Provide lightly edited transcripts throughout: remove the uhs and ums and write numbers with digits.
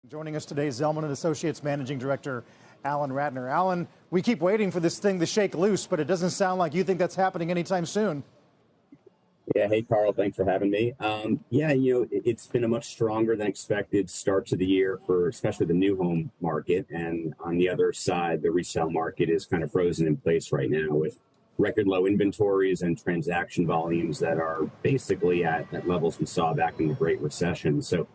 Joining us today, Zelman and Associates Managing Director Alan Ratner. Alan, we keep waiting for this thing to shake loose, but it doesn't sound like you think that's happening anytime soon. Yeah, hey, Carl, thanks for having me. It's been a much stronger than expected start to the year for especially the new home market. And on the other side, the resale market is kind of frozen in place right now with record low inventories and transaction volumes that are basically at levels we saw back in the Great Recession. So,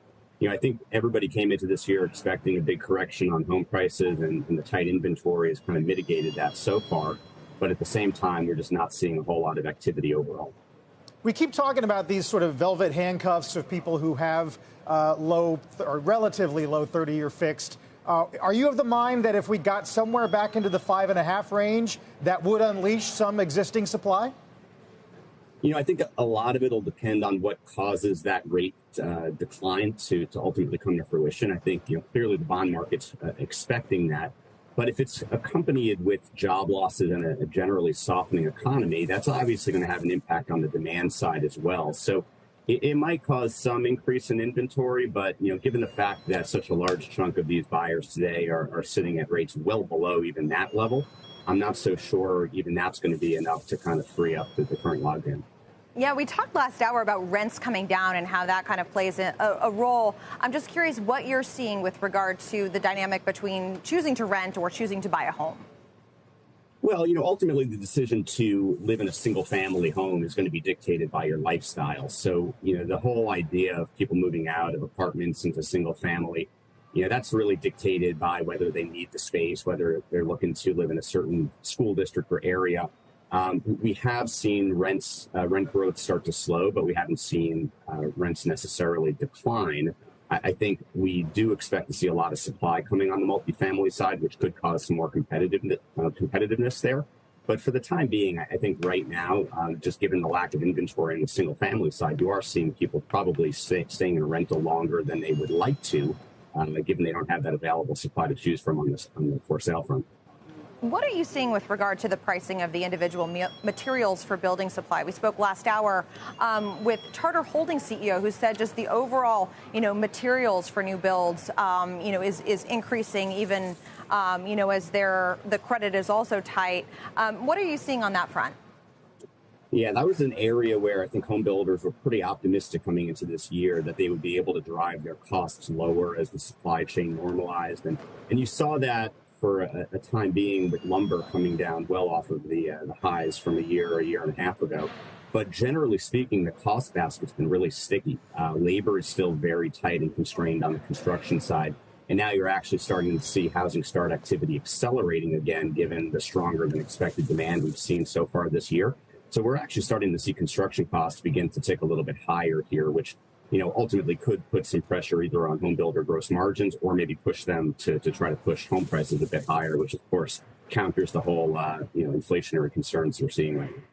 I think everybody came into this year expecting a big correction on home prices, and the tight inventory has kind of mitigated that so far. But at the same time, we're just not seeing a whole lot of activity overall. We keep talking about these sort of velvet handcuffs of people who have low or relatively low 30-year fixed. Are you of the mind that if we got somewhere back into the 5.5 range, that would unleash some existing supply? I think a lot of it will depend on what causes that rate decline to ultimately come to fruition. I think, clearly the bond market's expecting that. But if it's accompanied with job losses and a generally softening economy, that's obviously going to have an impact on the demand side as well. So it might cause some increase in inventory, but, given the fact that such a large chunk of these buyers today are sitting at rates well below even that level, I'm not so sure even that's going to be enough to kind of free up the current logjam. Yeah, we talked last hour about rents coming down and how that kind of plays a role. I'm just curious what you're seeing with regard to the dynamic between choosing to rent or choosing to buy a home. Well, ultimately the decision to live in a single family home is going to be dictated by your lifestyle. So, the whole idea of people moving out of apartments into single family, that's really dictated by whether they need the space, whether they're looking to live in a certain school district or area. We have seen rent growth start to slow, but we haven't seen rents necessarily decline. I think we do expect to see a lot of supply coming on the multifamily side, which could cause some more competitiveness there. But for the time being, I think right now, just given the lack of inventory on the single family side, you are seeing people probably staying in a rental longer than they would like to, given they don't have that available supply to choose from on the for sale front. What are you seeing with regard to the pricing of the individual materials for building supply? We spoke last hour with Charter Holdings CEO who said just the overall, materials for new builds, is increasing even, as the credit is also tight. What are you seeing on that front? Yeah, that was an area where I think home builders were pretty optimistic coming into this year that they would be able to drive their costs lower as the supply chain normalized. And you saw that for a time being with lumber coming down well off of the highs from a year and a half ago. But generally speaking, the cost basket's been really sticky. Labor is still very tight and constrained on the construction side. And now you're actually starting to see housing start activity accelerating again, given the stronger than expected demand we've seen so far this year. So we're actually starting to see construction costs begin to tick a little bit higher here, which ultimately could put some pressure either on home builder gross margins or maybe push them to try to push home prices a bit higher, which of course counters the whole, inflationary concerns we're seeing right now.